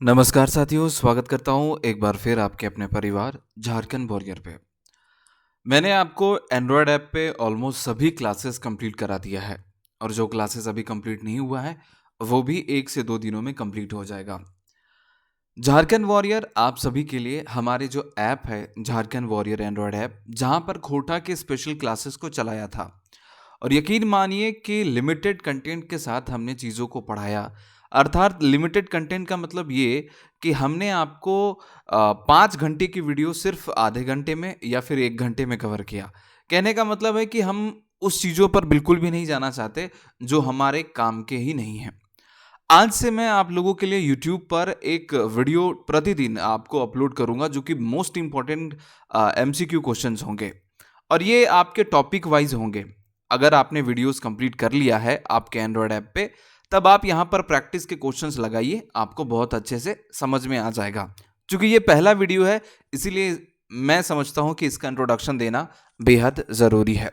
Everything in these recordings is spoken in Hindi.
नमस्कार साथियों, स्वागत करता हूँ एक बार फिर आपके अपने परिवार झारखंड वॉरियर पे। मैंने आपको एंड्रॉयड ऐप पे ऑलमोस्ट सभी क्लासेस कंप्लीट करा दिया है और जो क्लासेस अभी कंप्लीट नहीं हुआ है वो भी 1 से 2 दिनों में कंप्लीट हो जाएगा। झारखंड वॉरियर आप सभी के लिए हमारे जो ऐप है झारखंड वॉरियर एंड्रॉयड ऐप, जहाँ पर खोटा के स्पेशल क्लासेस को चलाया था और यकीन मानिए कि लिमिटेड कंटेंट के साथ हमने चीज़ों को पढ़ाया। अर्थात लिमिटेड कंटेंट का मतलब ये कि हमने आपको 5 घंटे की वीडियो सिर्फ आधे घंटे में या फिर 1 घंटे में कवर किया। कहने का मतलब है कि हम उस चीज़ों पर बिल्कुल भी नहीं जाना चाहते जो हमारे काम के ही नहीं हैं। आज से मैं आप लोगों के लिए यूट्यूब पर एक वीडियो प्रतिदिन आपको अपलोड करूंगा जो कि मोस्ट इंपॉर्टेंट एमसीक्यू क्वेश्चंस होंगे और ये आपके टॉपिक वाइज होंगे। अगर आपने वीडियोस कंप्लीट कर लिया है आपके एंड्रॉयड ऐप पे, तब आप यहाँ पर प्रैक्टिस के क्वेश्चंस लगाइए, आपको बहुत अच्छे से समझ में आ जाएगा। क्योंकि ये पहला वीडियो है, इसीलिए मैं समझता हूँ कि इसका इंट्रोडक्शन देना बेहद ज़रूरी है।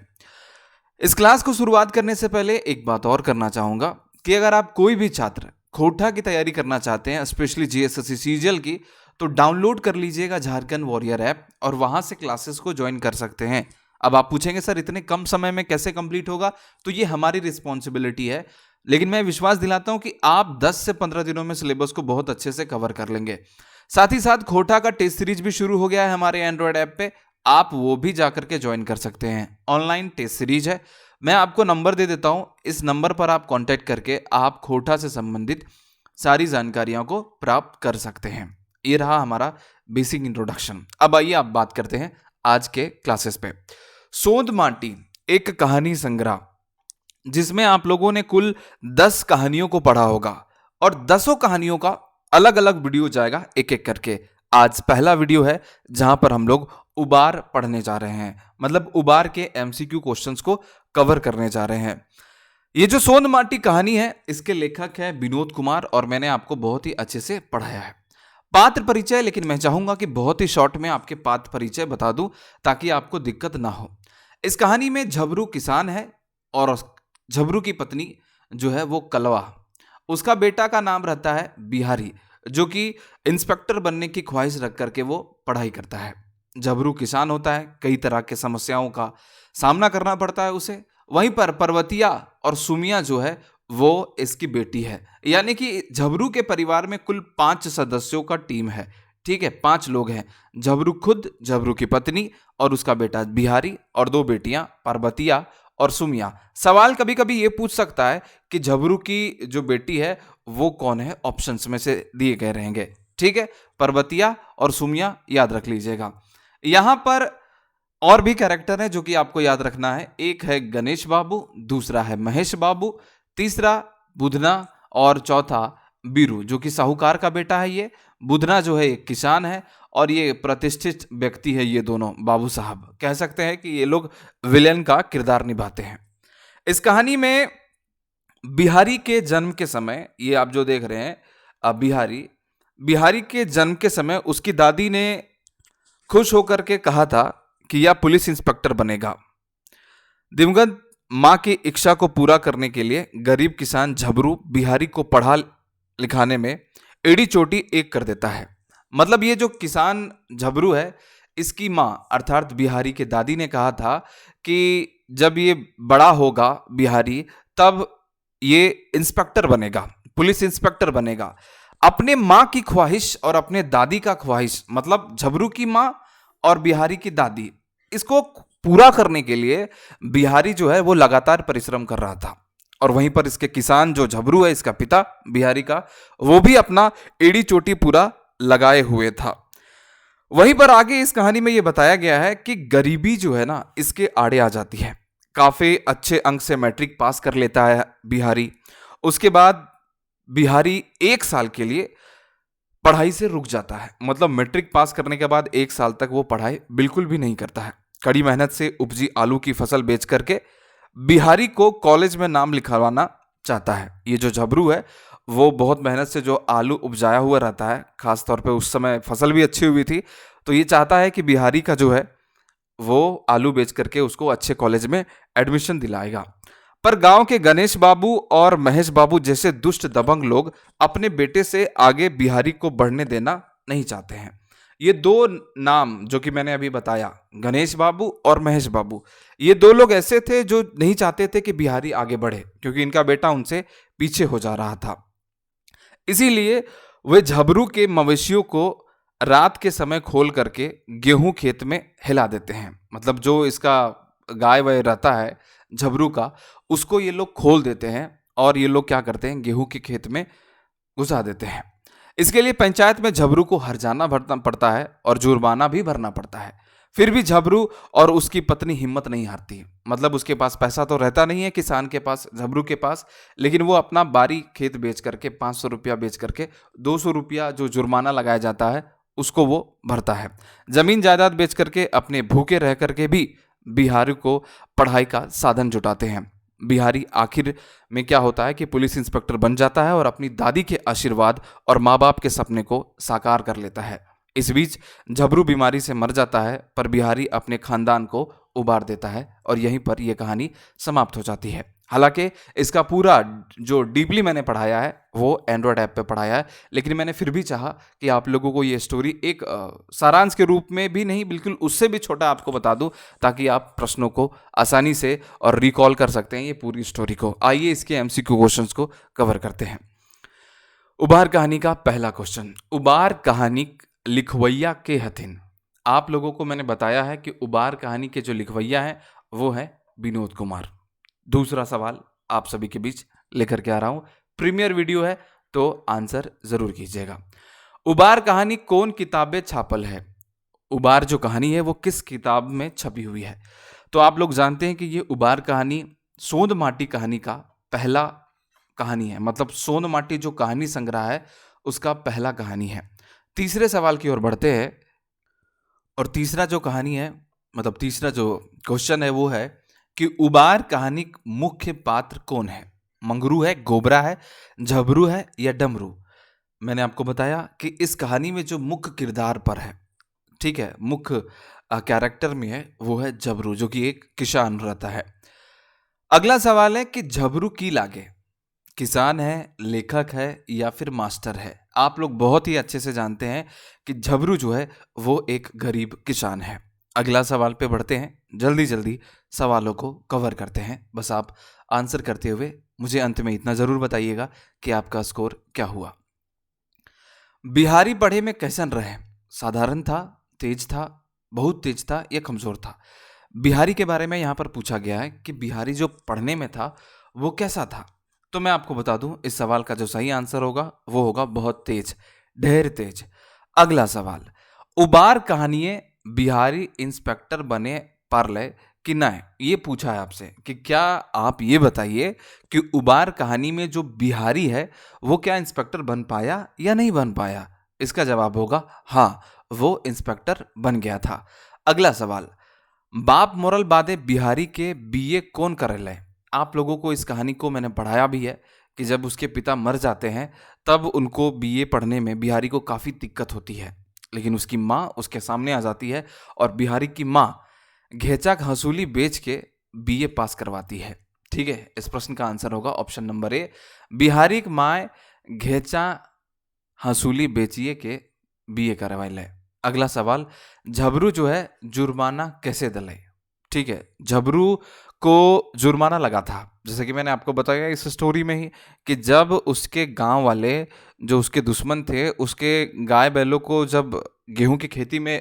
इस क्लास को शुरुआत करने से पहले एक बात और करना चाहूँगा कि अगर आप कोई भी छात्र खोटा की तैयारी करना चाहते हैं, स्पेशली जीएसएससी सीजीएल की, तो डाउनलोड कर लीजिएगा झारखंड वॉरियर ऐप और वहां से क्लासेस को ज्वाइन कर सकते हैं। अब आप पूछेंगे सर इतने कम समय में कैसे कंप्लीट होगा, तो ये हमारी रिस्पॉन्सिबिलिटी है, लेकिन मैं विश्वास दिलाता हूं कि आप 10 से 15 दिनों में सिलेबस को बहुत अच्छे से कवर कर लेंगे। साथ ही साथ खोटा का टेस्ट सीरीज भी शुरू हो गया है हमारे एंड्रॉयड ऐप पे, आप वो भी जाकर के ज्वाइन कर सकते हैं। ऑनलाइन टेस्ट सीरीज है, मैं आपको नंबर दे देता हूं, इस नंबर पर आप कांटेक्ट करके आप खोटा से संबंधित सारी जानकारियों को प्राप्त कर सकते हैं। ये रहा हमारा बेसिक इंट्रोडक्शन। अब आइए आप बात करते हैं आज के क्लासेस पे। सोंद माटी एक कहानी संग्रह, जिसमें आप लोगों ने कुल 10 कहानियों को पढ़ा होगा और 10 कहानियों का अलग अलग वीडियो जाएगा एक एक करके। आज पहला वीडियो है जहां पर हम लोग उबार पढ़ने जा रहे हैं, मतलब उबार के एमसीक्यू क्वेश्चंस को कवर करने जा रहे हैं। ये जो सोंद माटी कहानी है, इसके लेखक है विनोद कुमार और मैंने आपको बहुत ही अच्छे से पढ़ाया है। पात्र परिचय, लेकिन मैं चाहूंगा कि बहुत ही शॉर्ट में आपके पात्र परिचय बता दूं ताकि आपको दिक्कत ना हो। इस कहानी में झबरू किसान है और झबरू की पत्नी जो है वो कलवा। उसका बेटा का नाम रहता है बिहारी, जो कि इंस्पेक्टर बनने की ख्वाहिश रख करके वो पढ़ाई करता है। झबरू किसान होता है, कई तरह के समस्याओं का सामना करना पड़ता है उसे। वहीं पर पर्वतिया और सुमिया जो है वो इसकी बेटी है, यानी कि झबरू के परिवार में कुल 5 सदस्यों का टीम है। ठीक है, 5 लोग हैं, झबरू खुद, झबरू की पत्नी और उसका बेटा बिहारी और 2 बेटियां पर्वतिया और सुमिया। सवाल कभी कभी ये पूछ सकता है कि झबरू की जो बेटी है वो कौन है, ऑप्शंस में से दिए गए रहेंगे। ठीक है, पर्वतिया और सुमिया याद रख लीजिएगा। यहां पर और भी कैरेक्टर हैं जो कि आपको याद रखना है। एक है गणेश बाबू, दूसरा है महेश बाबू, तीसरा बुधना और चौथा बीरू, जो कि साहूकार का बेटा है। ये बुधना जो है एक किसान है और ये प्रतिष्ठित व्यक्ति है। ये दोनों बाबू साहब कह सकते हैं कि ये लोग विलेन का किरदार निभाते हैं। इस कहानी में बिहारी के जन्म के समय, ये आप जो देख रहे हैं बिहारी, बिहारी के जन्म के समय उसकी दादी ने खुश होकर के कहा था कि यह पुलिस इंस्पेक्टर बनेगा। दिवंगत मां की इच्छा को पूरा करने के लिए गरीब किसान झबरू बिहारी को पढ़ा लिखाने में एड़ी चोटी एक कर देता है। मतलब ये जो किसान झबरू है, इसकी मां अर्थात बिहारी के दादी ने कहा था कि जब ये बड़ा होगा बिहारी, तब ये इंस्पेक्टर बनेगा, पुलिस इंस्पेक्टर बनेगा। अपने मां की ख्वाहिश और अपने दादी का ख्वाहिश, मतलब झबरू की मां और बिहारी की दादी, इसको पूरा करने के लिए बिहारी जो है वो लगातार परिश्रम कर रहा था। और वहीं पर इसके किसान जो झबरू है, इसका पिता बिहारी का, वो भी अपना एड़ी चोटी पूरा लगाए हुए था। वहीं पर आगे इस कहानी में ये बताया गया है कि गरीबी जो है ना इसके आड़े आ जाती है। काफी अच्छे अंक से मैट्रिक पास कर लेता है बिहारी। उसके बाद बिहारी 1 साल के लिए पढ़ाई से रुक जाता है, मतलब मैट्रिक पास करने के बाद 1 साल तक वो पढ़ाई बिल्कुल भी नहीं करता है। कड़ी मेहनत से उपजी आलू की फसल बेच करके बिहारी को कॉलेज में नाम लिखवाना चाहता है। ये जो झबरू है वो बहुत मेहनत से जो आलू उपजाया हुआ रहता है, खासतौर पे उस समय फसल भी अच्छी हुई थी, तो ये चाहता है कि बिहारी का जो है वो आलू बेच करके उसको अच्छे कॉलेज में एडमिशन दिलाएगा। पर गांव के गणेश बाबू और महेश बाबू जैसे दुष्ट दबंग लोग अपने बेटे से आगे बिहारी को बढ़ने देना नहीं चाहते हैं। ये दो नाम जो कि मैंने अभी बताया, गणेश बाबू और महेश बाबू, ये दो लोग ऐसे थे जो नहीं चाहते थे कि बिहारी आगे बढ़े, क्योंकि इनका बेटा उनसे पीछे हो जा रहा था। इसीलिए वे झबरू के मवेशियों को रात के समय खोल करके गेहूं खेत में हिला देते हैं। मतलब जो इसका गाय वाय रहता है झबरू का, उसको ये लोग खोल देते हैं और ये लोग क्या करते हैं, गेहूं के खेत में घुसा देते हैं। इसके लिए पंचायत में झबरू को हर्जाना भरना पड़ता है और जुर्माना भी भरना पड़ता है। फिर भी झबरू और उसकी पत्नी हिम्मत नहीं हारती। मतलब उसके पास पैसा तो रहता नहीं है किसान के पास, झबरू के पास, लेकिन वो अपना बारी खेत बेच करके 500 रुपया बेच करके 200 रुपया जो जुर्माना लगाया जाता है उसको वो भरता है। जमीन जायदाद बेच करके अपने भूखे रह करके भी बिहारी को पढ़ाई का साधन जुटाते हैं। बिहारी आखिर में क्या होता है कि पुलिस इंस्पेक्टर बन जाता है और अपनी दादी के आशीर्वाद और माँ बाप के सपने को साकार कर लेता है। इस बीच झबरू बीमारी से मर जाता है, पर बिहारी अपने खानदान को उबार देता है और यहीं पर यह कहानी समाप्त हो जाती है। हालांकि इसका पूरा जो डीपली मैंने पढ़ाया है वो एंड्रॉयड ऐप पे पढ़ाया है, लेकिन मैंने फिर भी चाहा कि आप लोगों को ये स्टोरी एक सारांश के रूप में भी नहीं, बिल्कुल उससे भी छोटा आपको बता दूं, ताकि आप प्रश्नों को आसानी से और रिकॉल कर सकते हैं ये पूरी स्टोरी को। आइए इसके एमसीक्यू क्वेश्चंस को कवर करते हैं। उबार कहानी का पहला क्वेश्चन, उबार कहानी लिखवैया के हथिन। आप लोगों को मैंने बताया है कि उबार कहानी के जो लिखवैया हैं वो है विनोद कुमार। दूसरा सवाल आप सभी के बीच लेकर के आ रहा हूं, प्रीमियर वीडियो है तो आंसर जरूर कीजिएगा। उबार कहानी कौन किताबें छापल है? उबार जो कहानी है वो किस किताब में छपी हुई है? तो आप लोग जानते हैं कि ये उबार कहानी सोंद माटी कहानी का पहला कहानी है। मतलब सोंद माटी जो कहानी संग्रह है उसका पहला कहानी है। तीसरे सवाल की ओर बढ़ते हैं और तीसरा जो कहानी है, मतलब तीसरा जो क्वेश्चन है वो है कि उबार कहानी का मुख्य पात्र कौन है? मंगरू है, गोबरा है, झबरू है या डमरू? मैंने आपको बताया कि इस कहानी में जो मुख्य किरदार पर है, ठीक है, मुख्य कैरेक्टर में है वो है झबरू, जो कि एक किसान रहता है। अगला सवाल है कि झबरू की लागे किसान है, लेखक है या फिर मास्टर है? आप लोग बहुत ही अच्छे से जानते हैं कि झबरू जो है वो एक गरीब किसान है। अगला सवाल पे बढ़ते हैं, जल्दी जल्दी सवालों को कवर करते हैं। बस आप आंसर करते हुए मुझे अंत में इतना जरूर बताइएगा कि आपका स्कोर क्या हुआ। बिहारी पढ़े में कैसन रहे? साधारण था, तेज था, बहुत तेज था या कमजोर था? बिहारी के बारे में यहाँ पर पूछा गया है कि बिहारी जो पढ़ने में था वो कैसा था। तो मैं आपको बता दूं, इस सवाल का जो सही आंसर होगा वो होगा बहुत तेज, ढेर तेज। अगला सवाल, उबार कहानिये बिहारी इंस्पेक्टर बने पारले कि ना? ये पूछा है आपसे कि क्या आप ये बताइए कि उबार कहानी में जो बिहारी है वो क्या इंस्पेक्टर बन पाया या नहीं बन पाया? इसका जवाब होगा हाँ, वो इंस्पेक्टर बन गया था। अगला सवाल, बाप मोरल बादे बिहारी के बीए कौन करेले? आप लोगों को इस कहानी को मैंने पढ़ाया भी है कि जब उसके पिता मर जाते हैं तब उनको बीए पढ़ने में बिहारी को काफ़ी दिक्कत होती है, लेकिन उसकी माँ उसके सामने आ जाती है और बिहारी की माँ घेचा हंसूली बेच के बीए पास करवाती है। ठीक है, इस प्रश्न का आंसर होगा ऑप्शन नंबर ए, बिहारी की माँ घेचा हंसूली बेचिए के बीए करवाइले। अगला सवाल, झबरू जो है जुर्माना कैसे दिले? ठीक है, झबरू को जुर्माना लगा था, जैसे कि मैंने आपको बताया इस स्टोरी में ही, कि जब उसके गांव वाले जो उसके दुश्मन थे उसके गाय बैलों को जब गेहूं की खेती में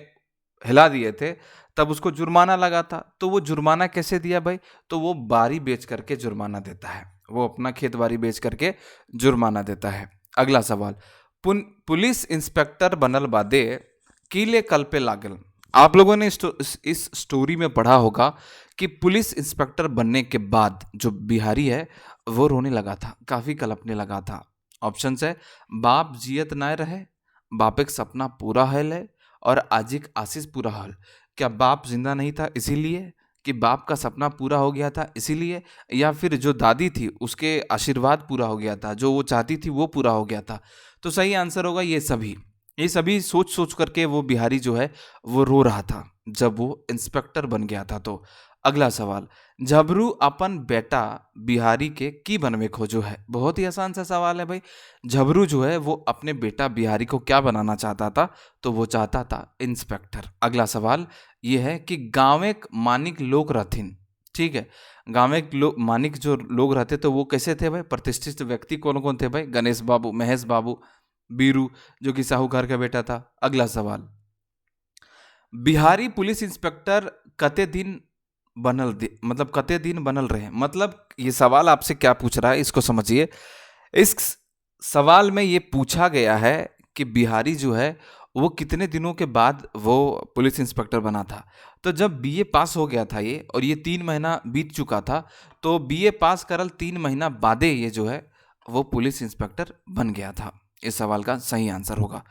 हिला दिए थे तब उसको जुर्माना लगा था। तो वो जुर्माना कैसे दिया भाई? तो वो बारी बेच करके जुर्माना देता है, वो अपना खेत बारी बेच करके जुर्माना देता है। अगला सवाल, पुलिस इंस्पेक्टर बनल बादे कीले कल पे लागल। आप लोगों ने इस स्टोरी में पढ़ा होगा कि पुलिस इंस्पेक्टर बनने के बाद जो बिहारी है वो रोने लगा था, काफी कलपने लगा था। ऑप्शन है, बाप जियत ना रहे, बाप एक सपना पूरा हल है और आजिक आशीष पूरा हल। क्या बाप जिंदा नहीं था इसीलिए, कि बाप का सपना पूरा हो गया था इसीलिए, या फिर जो दादी थी उसके आशीर्वाद पूरा हो गया था, जो वो चाहती थी वो पूरा हो गया था? तो सही आंसर होगा ये सभी सोच सोच करके वो बिहारी जो है वो रो रहा था जब वो इंस्पेक्टर बन गया था। तो अगला सवाल, झबरू अपन बेटा बिहारी के की बनवे खोजो है। बहुत ही आसान सा सवाल है भाई। झबरू जो है वो अपने बेटा बिहारी को क्या बनाना चाहता था, तो वो चाहता था इंस्पेक्टर। अगला सवाल ये है कि गांवेक मानिक लोग रहथिन। ठीक है, गांवेक मानिक जो लोग रहते तो वो कैसे थे भाई, प्रतिष्ठित व्यक्ति कौन कौन थे भाई, गणेश बाबू, महेश बाबू, बीरू जो कि साहूकार का बेटा था। अगला सवाल, बिहारी पुलिस इंस्पेक्टर कते दिन मतलब कते दिन बनल रहे, मतलब ये सवाल आपसे क्या पूछ रहा है इसको समझिए। इस सवाल में ये पूछा गया है कि बिहारी जो है वो कितने दिनों के बाद वो पुलिस इंस्पेक्टर बना था। तो जब बीए पास हो गया था ये, और ये 3 महीना बीत चुका था, तो बीए पास करल 3 महीना बादे ये जो है वो पुलिस इंस्पेक्टर बन गया था। इस सवाल का सही आंसर होगा।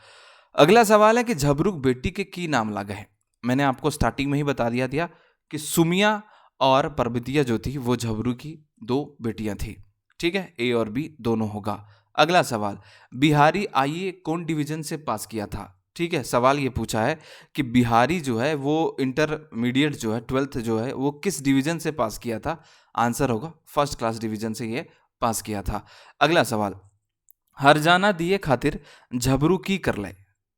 अगला सवाल है कि झबरूक बेटी के की नाम लागे है। मैंने आपको स्टार्टिंग में ही बता दिया कि सुमिया और परबितिया जो थी वो झबरू की 2 बेटियां थी। ठीक है, ए और बी दोनों होगा। अगला सवाल, बिहारी आईए कौन डिवीजन से पास किया था। ठीक है, सवाल ये पूछा है कि बिहारी जो है वो इंटरमीडिएट जो है 12th जो है वो किस डिवीजन से पास किया था। आंसर होगा फर्स्ट क्लास डिवीजन से ये पास किया था। अगला सवाल, हरजाना दिए खातिर झबरू की कर ले।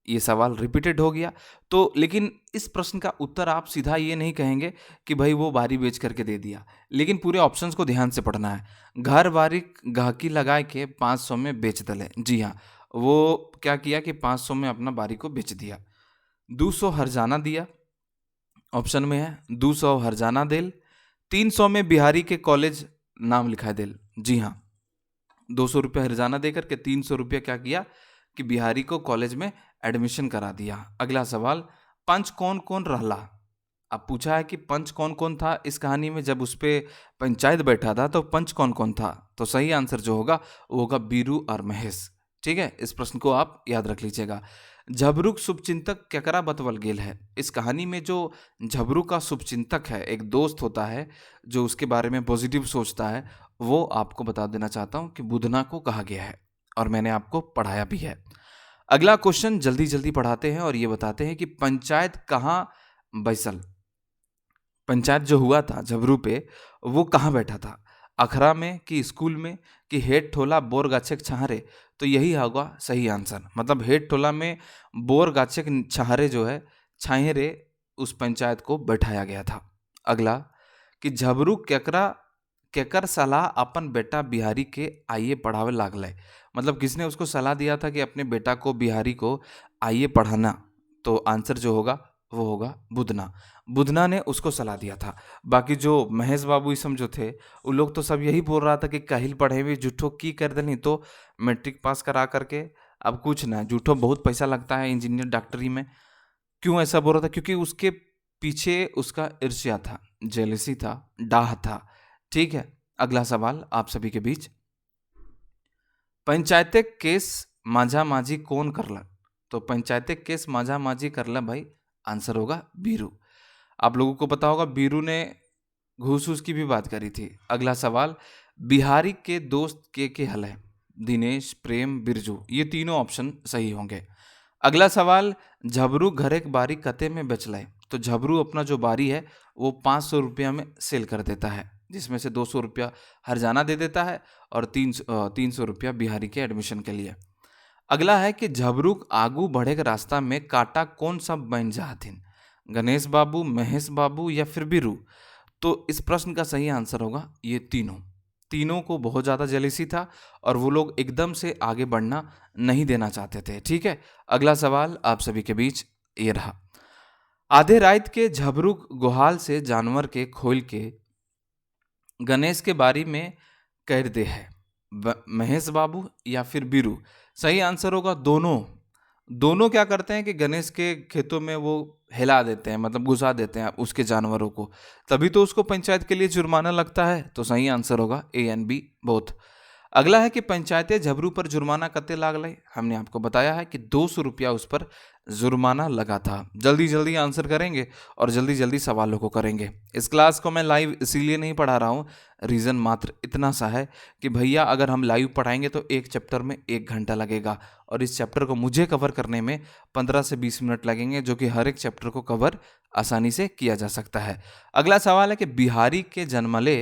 ये सवाल रिपीटेड हो गया, तो लेकिन इस प्रश्न का उत्तर आप सीधा ये नहीं कहेंगे कि भाई वो बारी बेच करके दे दिया, लेकिन पूरे ऑप्शंस को ध्यान से पढ़ना है। घर बारी गाहकी लगाए के 500 में बेच दले। जी हाँ, वो क्या किया कि 500 में अपना बारी को बेच दिया। 200 हरजाना दिया, ऑप्शन में है 200 हरजाना देल। 300 में बिहारी के कॉलेज नाम लिखा देल। जी हाँ, 200 रुपये हरजाना देकर के 300 रुपया क्या किया कि बिहारी को कॉलेज में एडमिशन करा दिया। अगला सवाल, पंच कौन कौन रहला। अब पूछा है कि पंच कौन कौन था इस कहानी में, जब उस पे पंचायत बैठा था तो पंच कौन कौन था, तो सही आंसर जो होगा वो होगा बीरू और महेश। ठीक है, इस प्रश्न को आप याद रख लीजिएगा। झबरूक शुभचिंतक केकरा बतवल गेल है। इस कहानी में जो झबरू का शुभचिंतक है, एक दोस्त होता है जो उसके बारे में पॉजिटिव सोचता है, वो आपको बता देना चाहता हूं कि बुधना को कहा गया है, और मैंने आपको पढ़ाया भी है। अगला क्वेश्चन जल्दी जल्दी पढ़ाते हैं और ये बताते हैं कि पंचायत कहाँ बैसल। पंचायत जो हुआ था झबरू पे, वो कहाँ बैठा था, अखरा में कि स्कूल में कि हेड ठोला बोर गाछे छहारे। तो यही होगा सही आंसर, मतलब हेड टोला में बोर गाछे छहारे जो है छाहेरे उस पंचायत को बैठाया गया था। अगला कि झबरू केकरा केकर सलाह अपन बेटा बिहारी के आइए पढ़ावे लागल। मतलब किसने उसको सलाह दिया था कि अपने बेटा को बिहारी को आइए पढ़ाना, तो आंसर जो होगा वो होगा बुधना। बुधना ने उसको सलाह दिया था। बाकी जो महेश बाबू इसम जो थे, वो लोग तो सब यही बोल रहा था कि काहिल पढ़े भी झूठो की कर देनी, तो मैट्रिक पास करा करके अब कुछ ना, झूठो बहुत पैसा लगता है इंजीनियर डॉक्टरी में। क्यों ऐसा बोल रहा था, क्योंकि उसके पीछे उसका ईर्ष्या था, जेलसी था, डाह था। ठीक है, अगला सवाल आप सभी के बीच, पंचायते केस माझा माझी कौन करला। तो पंचायते केस माझा माझी करला भाई, आंसर होगा बीरू। आप लोगों को पता होगा बीरू ने घूस घूस की भी बात करी थी। अगला सवाल, बिहारी के दोस्त के हल है, दिनेश, प्रेम, बिरजू। ये तीनों ऑप्शन सही होंगे। अगला सवाल, झबरू घर एक बारी कते में बेच लाए। तो झबरू अपना जो बारी है वो 500 रुपया में सेल कर देता है, जिसमें से 200 रुपया हरजाना दे देता है और 300 रुपया बिहारी के एडमिशन के लिए। अगला है कि झबरूक आगू बढ़े के रास्ता में काटा कौन सा बन जाथिन, गणेश बाबू, महेश बाबू या फिर बीरू। तो इस प्रश्न का सही आंसर होगा ये तीनों। तीनों को बहुत ज़्यादा जेलिसी था और वो लोग एकदम से आगे बढ़ना नहीं देना चाहते थे। ठीक है, अगला सवाल आप सभी के बीच ये रहा, आधे रात के झबरूक गुहाल से जानवर के खोल के गणेश के बारी में कर दे है, महेश बाबू या फिर बीरू। सही आंसर होगा दोनों। दोनों क्या करते हैं कि गणेश के खेतों में वो हिला देते हैं, मतलब घुसा देते हैं उसके जानवरों को, तभी तो उसको पंचायत के लिए जुर्माना लगता है। तो सही आंसर होगा ए एंड बी बोथ। अगला है कि पंचायतें झबरू पर जुर्माना कत्ते लागले। हमने आपको बताया है कि 200 रुपया उस पर जुर्माना लगा था। जल्दी जल्दी आंसर करेंगे और जल्दी जल्दी सवालों को करेंगे। इस क्लास को मैं लाइव इसीलिए नहीं पढ़ा रहा हूँ, रीज़न मात्र इतना सा है कि भैया अगर हम लाइव पढ़ाएंगे तो एक चैप्टर में 1 घंटा लगेगा और इस चैप्टर को मुझे कवर करने में 15 से 20 मिनट लगेंगे, जो कि हर एक चैप्टर को कवर आसानी से किया जा सकता है। अगला सवाल है कि बिहारी के जन्मले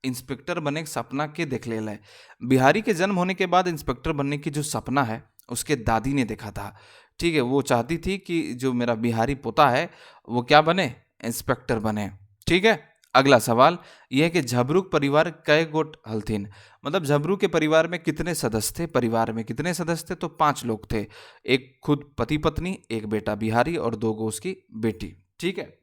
इंस्पेक्टर बने सपना के देख ले लाए। बिहारी के जन्म होने के बाद इंस्पेक्टर बनने की जो सपना है उसके दादी ने देखा था। ठीक है, वो चाहती थी कि जो मेरा बिहारी पोता है वो क्या बने, इंस्पेक्टर बने। ठीक है, अगला सवाल यह है कि झबरूक परिवार कै गोट हलथिन। मतलब झबरू के परिवार में कितने सदस्य थे। परिवार में कितने सदस्य थे, तो 5 लोग थे। एक खुद पति पत्नी, एक बेटा बिहारी और 2 गो उसकी बेटी। ठीक है,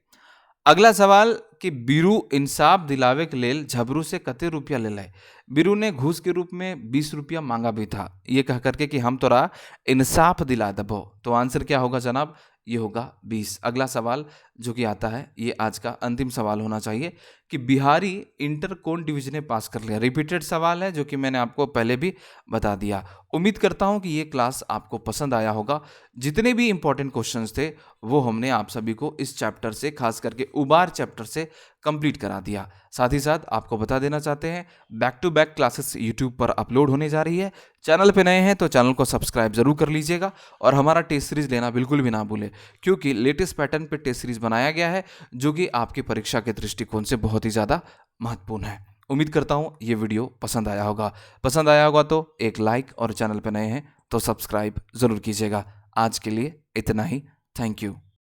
अगला सवाल कि बीरू इंसाफ दिलावे के लेल झबरू से कते रुपया ले लाए। बीरू ने घूस के रूप में 20 रुपया मांगा भी था, ये कह करके कि हम तोरा इंसाफ दिला दबो। तो आंसर क्या होगा जनाब, ये होगा 20। अगला सवाल जो कि आता है, ये आज का अंतिम सवाल होना चाहिए कि बिहारी इंटर कौन डिवीजन में पास कर लिया। रिपीटेड सवाल है जो कि मैंने आपको पहले भी बता दिया। उम्मीद करता हूं कि ये क्लास आपको पसंद आया होगा। जितने भी इंपॉर्टेंट क्वेश्चंस थे वो हमने आप सभी को इस चैप्टर से, खास करके उबार चैप्टर से कंप्लीट करा दिया। साथ ही साथ आपको बता देना चाहते हैं, back to back classes YouTube पर अपलोड होने जा रही है। चैनल पे नए हैं तो चैनल को सब्सक्राइब जरूर कर लीजिएगा और हमारा टेस्ट सीरीज लेना बिल्कुल भी ना भूले, क्योंकि लेटेस्ट पैटर्न पे टेस्ट सीरीज बनाया गया है जो कि आपकी परीक्षा के दृष्टिकोण से बहुत ही ज़्यादा महत्वपूर्ण है। उम्मीद करता हूँ ये वीडियो पसंद आया होगा। पसंद आया होगा तो एक लाइक और चैनल पे नए हैं तो सब्सक्राइब जरूर कीजिएगा। आज के लिए इतना ही। Thank you.